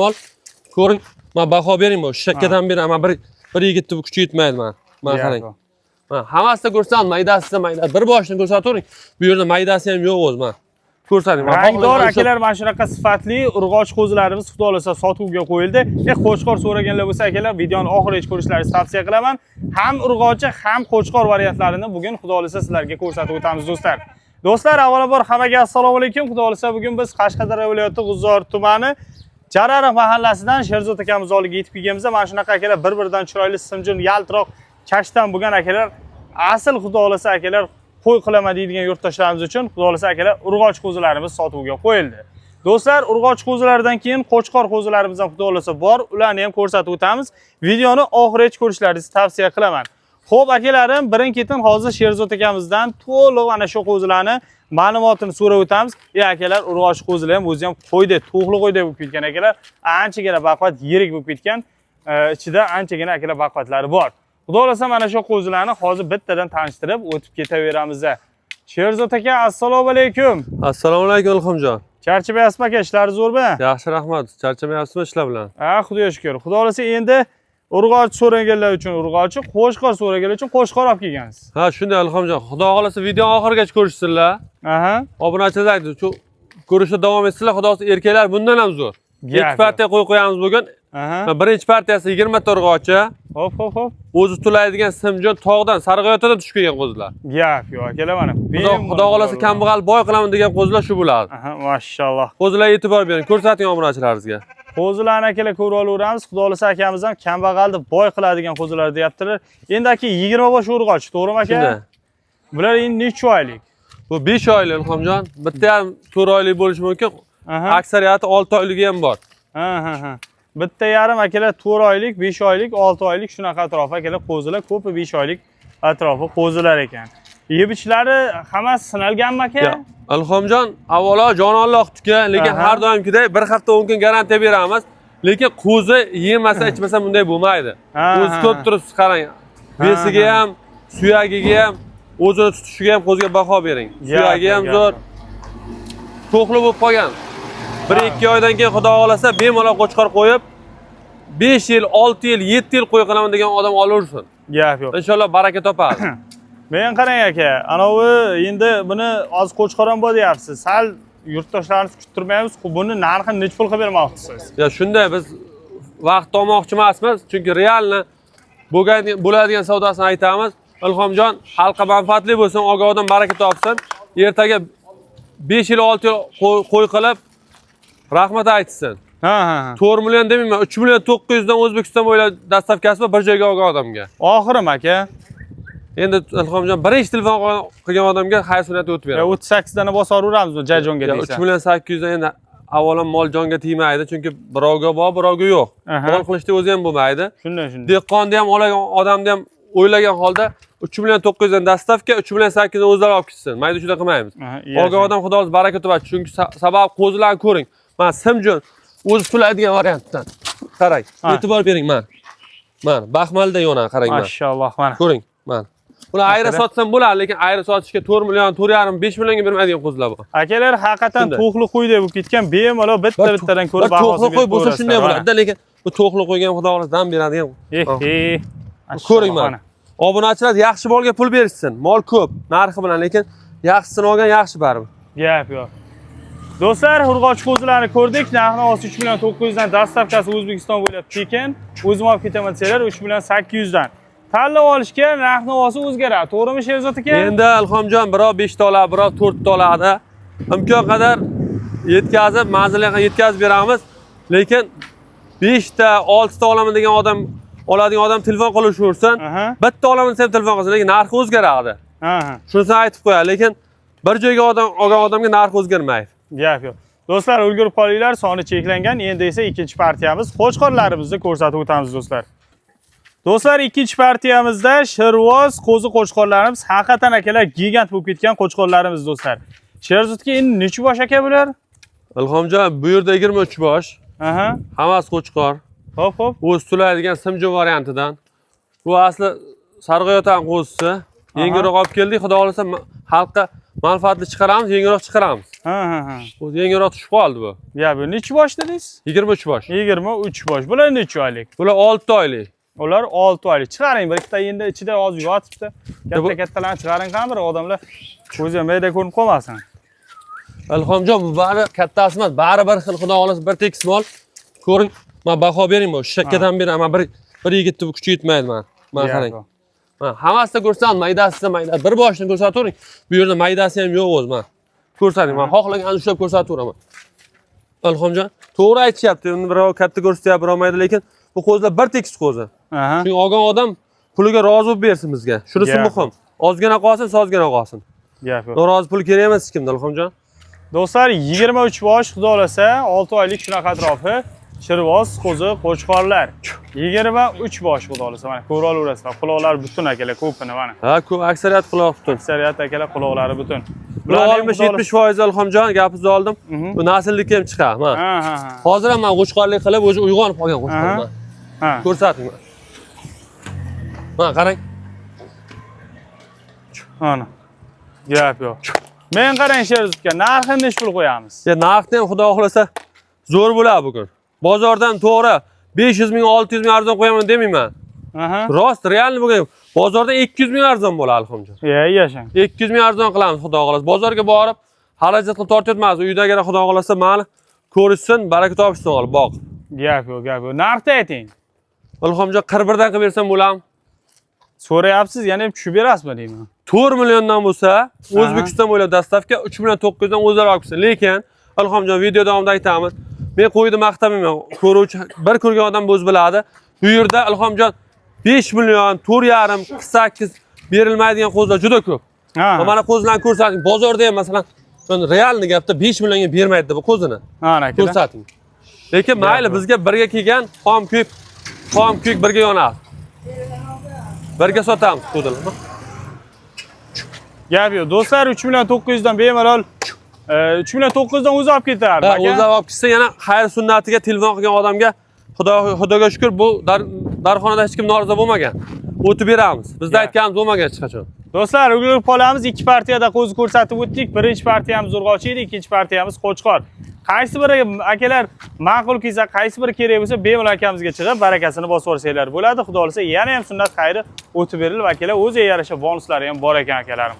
Mol ko'ring. Men baho bering bu. Shakkadan beri men bir yigitni bu kuchi yetmaydi men. Men qarang. Men hammasida ko'rsam, maydasida mayda. Bir boshini ko'rsatavering. Bu yerda maydasi ham yo'q o'zi men. Ko'rsating. Rangdor akalar mana shunaqa sifatli urg'och qo'zilarimiz xudo xolasa sotuvga qo'yildi. Qo'chqor so'raganlar bo'lsa akalar, videoni oxirigacha ko'rishlaringizni tavsiya qilaman. Ham urg'ochi, ham qo'chqor variantlarini bugun xudo xolasa sizlarga ko'rsatib o'tamiz do'stlar. Do'stlar, avvalambor hammaga assalomu alaykum. Xudo xolasa bugun biz Qashqadaryo viloyati G'uzor tumani Jarariq mahallasidan Sherzod akamiz oldiga yetib kelganmiz. Mana shunaqa akalar bir-biridan chiroyli, simjin, yaltiroq kashtan bo'lgan akalar, asl xudo xolasa akalar qo'y qilaman deydigan yurtdoshlarimiz uchun xudo xolasa akalar urg'och qo'zilarimiz sotuvga qo'yildi. Do'stlar, urg'och qo'zilardan keyin qo'chqor qo'zilarimiz ham xudo xolasa bor. Ularni ham ko'rsatib o'tamiz. Videoni oxirigacha ko'rishlaringizni tavsiya qilaman. Xo'p, akalarim, birin-ketin hozir Sherzod akamizdan to'liq ana shu qo'zilarni ma'lumotini so'rab o'tamiz. Akalar, urg'och qo'zilar ham o'zi ham qo'ydi, to'qli qo'yday bo'lib ketgan akalar. Anchagina baquvvat yirik bo'lib ketgan. Ichida anchagina akalar baquvvatlari bor. Xudo xolasa mana shu qo'zilarni hozir bittadan tanishtirib o'tib ketaveramiz. Sherzod aka, assalomu alaykum. Assalomu alaykum Ilhomjon. Charchamayapsizmi aka? Ishlaringiz zo'rmi? Yaxshi, rahmat. Charchamayapsizmi ishlar bilan? Ha, Xudoga shukr. Xudo xolasa endi urg'och so'raganlar uchun urg'ochi, qo'chqor so'raganlar uchun qo'chqor olib kelgansiz. Ha, shunday Ilhomjon. Xudo xolasa video oxirigacha ko'rishsinlar. Aha. Obunachilar aytdi, shu ko'rishda davom etsinlar. Xudo xolasa erkaklar bundan ham zo'r. Ikki partiya qo'yamiz bugun. Aha. Birinchi partiyasi 20 ta urg'ochi. Hop. O'zi tulaydigan simjon tog'dan, Sarg'ayotadan tushib kelgan qo'zilar. Gap yo'q, akalar mana. Xudo xolasa kambag'al boy qilaman degan qo'zilar shu bo'ladi. Aha, mashalloh. Qo'zilarga e'tibor bering, ko'rsating obunachilaringizga. Qo'zilarni akalar ko'rib olaveramiz. Xudo xolasa akamiz ham kambag'alni boy qiladigan qo'zilar deyaptilar. Endi aka 20 bosh urg'och, to'g'rimi aka? Shunday. Bular endi necha oylik? Bu 5 oylik Ilhomjon. Bitta ham 4 oylik bo'lishi mumkin. Aksariyati 6 oyligi ham bor. Ha. Bitta yarim akalar 4 oylik, 5 oylik, 6 oylik shunaqa atrofi akalar qo'zilar, ko'pi 5 oylik atrofi qo'zilar ekan. Yeb ichlari hammasi sinalganmi aka? Ilhomjon, avvalo jon Allohniki, lekin har doimgidek bir hafta 10 kun garantiya beramiz. Lekin qo'zi yemasa, ichmasa bunday bo'lmaydi. O'zi ko'p turibsiz, qarang. Besiga ham, suyagiga ham, o'zini tutishiga ham qo'ziga baho bering. Suyagi ham zo'r. To'qli bo'lib qolgan. 1-2 oydan keyin xudo xolasa bemalol qo'chqor qo'yib 5 yil, 6 yil, 7 yil qo'y qilaman degan odam olaversin. Gap yo'q. Inshaalloh baraka topadi. Men qarang aka, anovi endi buni hozir qo'chqor ham bor deyapsiz. Sal yurtdoshlarimiz kuttirmaymiz, buni narxini necha pul qilib bermoqchisiz? Ya shunday, biz vaqt olmoqchi emasmiz, chunki realni bo'ladigan savdosini aytamiz. Ilhomjon, xalqqa manfaatli bo'lsin, og'ir odam baraka topsin. Ertaga 5 yil, 6 yil qo'y qilib rahmat aytsin. Ha. 4 million demayman, 3 million 900 dan O'zbekiston bo'ylab dastavkasi bor bir joyga olgan odamga. Oxirim aka. Endi Ilhomjon birinchi telefon qilgan odamga xayr-sunnat o'tib beradi. 38 dana bosaveramizmi jajonga deysan? 3 million 800 dan endi avvalo mol jonga tegmaydi, chunki birovga bor, birovga yo'q. Mol qilishda o'zi ham bo'lmaydi. Shunday. Dehqonni ham olgan odamni ham o'ylagan holda 3 million 900 dan dastavka, 3 million 800 dan o'zlari olib ketsin. Mayda shunda qilmaymiz. Olgan odam xudo o'zi baraka topadi, chunki sabab qo'zilarni ko'ring. Mana simjon o'zi tulaydigan variantdan. Qarang, e'tibor bering mana. Mana baxmalda yo'nan qarang mana. Mashalloh mana. Ko'ring, mana. Ular ayri sotsam bo'ladi, lekin ayri sotishga 4 million, 4,5, 5 millionga bermaydigan qo'zilar bor. Akalar haqiqatan to'qli qo'yday bo'lib ketgan, bemalol bitta-bittadan ko'rib bahosini to'qli qo'y bo'lsa shunday bo'ladi, lekin bu to'qli qo'ygan xudo xolasa dam beradigan. Ko'ring mana. Obunachilar yaxshi molga pul berishsin. Mol ko'p, narxi bilan, lekin yaxshisini olgan yaxshi baribir. Gap yo'q. Do'stlar, urg'och qo'zilarni ko'rdik. Narxi 3 million 900 dan, dastavkasi O'zbekiston bo'ylab tekin. O'zim olib ketaman desalar 3 million 800 dan. Tanlab olishga narx-navosi o'zgaradi. To'g'rimi Sherzod aka? Endi Ilhomjon birov 5 ta oladi, birov 4 ta oladi. Imkon qadar yetkazib, manzilga yetkazib beramiz. Lekin 5 ta, 6 ta olaman degan odam oladigan odam telefon qilishaversin. Bitta olaman desa telefon qilsin, lekin narxi o'zgaradi. Shuni aytib qo'yay, lekin bir joyga olgan odamga narx o'zgarmaydi. Gap yo'q. Do'stlar, ulgurib qolinglar, soni cheklangan. Endi esa ikkinchi partiyamiz qo'chqorlarimizni ko'rsatib o'tamiz do'stlar. Do'stlar, ikkinchi partiyamizda shirvoz qo'zi qo'chqorlarimiz haqiqatan akalar gigant bo'lib ketgan qo'chqorlarimiz do'stlar. Sherzodga endi necha bosh aka bular? Ilhomjon, bu yerda 23 bosh. Hammasi qo'chqor. Hop. O'z tulaydigan simjon variantidan. Bu asli Sarg'ayotan qo'zisi. Yengilroq olib keldik, xudo xolasa xalqqa manfaatli chiqaramiz, yengilroq chiqaramiz. Ha. O'zi yangiroq tushib qoldi bu. Ya bu necha bosh dedingiz? 23 bosh. 23 bosh. Bular necha oylik? Bular 6 oylik. Ular 6 oylik. Chiqaring, bir ikkita endi ichida hozir yotibdi. Katta-kattalarni chiqaring qamir, odamlar ko'zi mayda ko'rinib qolmasin. Alhamjon, bu bari kattasi emas, bari bir xil xudo xolasa bir tekis mol. Ko'ring, men baho bering bu. Shakkadan beraman, bir yigitni bu kuchi yetmaydi men. Men qarang. Hammasida ko'rsam, maydasida mayda. Bir boshni ko'rsatavering. Bu yerda maydasi ham yo'q o'zi men. Ko'rsating, men xohlaganini ushlab ko'rsataveraman. Alhamjon, to'g'ri aytishyapti. Uni birov katta ko'rsatyapti, birov mayda, lekin bu qo'zlar bir tekis qo'zi. Chunki olgan odam puliga rozi bo'lib bersin bizga. Shunisi muhim. Ozgina qolsin, sozgina qolsin. Gap yo'q. Norozi pul kerak emas hech kimda, Alhamjon. Do'stlar, 23 bosh xudo xolasa 6 oylik shunaqa atrofi. Shirvoz, qo'zi, qo'chqorlar. 23 bosh xudo xolasa. Mana ko'ra olaverasizlar. Quloqlar butun akalar, ko'pini mana. Ha, ko'p aksariyat quloq butun. Aksariyat akalar quloqlari butun. Bular 60-70% Alhamjon, gapingizni oldim. Bu nasllikka ham chiqadi. Ha. Hozir ham men qo'chqorlik qilib, o'zi uyg'onib qolgan qo'chqorman. Ha. Ko'rsating. Mana qarang. Ana. Gap yo'q. Men qarang Sherzodga, narxini necha pul qo'yamiz? Ya narxni ham xudo xolasa zo'r bo'ladi bugun. Bozordan to'g'ri 500 ming, 600 ming arzon qo'yaman demayman. Rost, realni bo'lgan. Bozorda 200 ming arzon bo'ladi Alhamjon. Yashang. 200 ming arzon qilamiz xudo xolasa. Bozorga borib, xarajat qilib tortayotmaymiz. Uydagilar xudo xolasa meni ko'rishsin, baraka topishsin olib boq. Gap yo'q. Narxni ayting. Alhamjon 41 dan qilib bersam bo'ladimi? So'rayapsiz, yana ham tushib berasizmi deyman. 4 milliondan bo'lsa, O'zbekiston bo'ylab dastavka 3 million 900 dan o'zlari olib kelsin. Lekin Alhamjon video davomida aytamiz. Men qo'ydi maqtamayman. Ko'ruvchi bir ko'rgan odam o'zi biladi. Bu yerda Alhamjon 5 million, 4,5, 48 berilmaydigan qo'zlar juda ko'p. Mana qo'zlarni ko'rsating. Bozorda ham masalan, realni gapda 5 millionga bermaydi bu qo'zini. Ana ko'rsating. Lekin mayli bizga birga kelgan xom kuyik birga yonadi. Birga sotamiz qo'zlarni. Gap yo'q. Do'stlar 3 million 900 dan bemalol 3 million 900 dan o'zi olib ketardi. Ha, o'zi olib ketsa yana xayr sunnatiga telefon qilgan odamga Xudoga shukr bu darxonada hech kim norozi bo'lmagan. O'tib beramiz. Bizda aytganimiz bo'lmagan hech qachon. Do'stlar, o'rganib qolamiz. Ikki partiyada qo'zi ko'rsatib o'tdik. Birinchi partiyamiz urg'ochi edi, ikkinchi partiyamiz qo'chqor. Qaysi biri akalar ma'qul kelsa, qaysi biri kerak bo'lsa, bemalol akamizga chiqib barakasini bosib olsanglar bo'ladi. Xudo xolasa yana ham sunnat xayri o'tib berilib akalar o'ziga yarasha bonuslari ham bor ekan akalarim.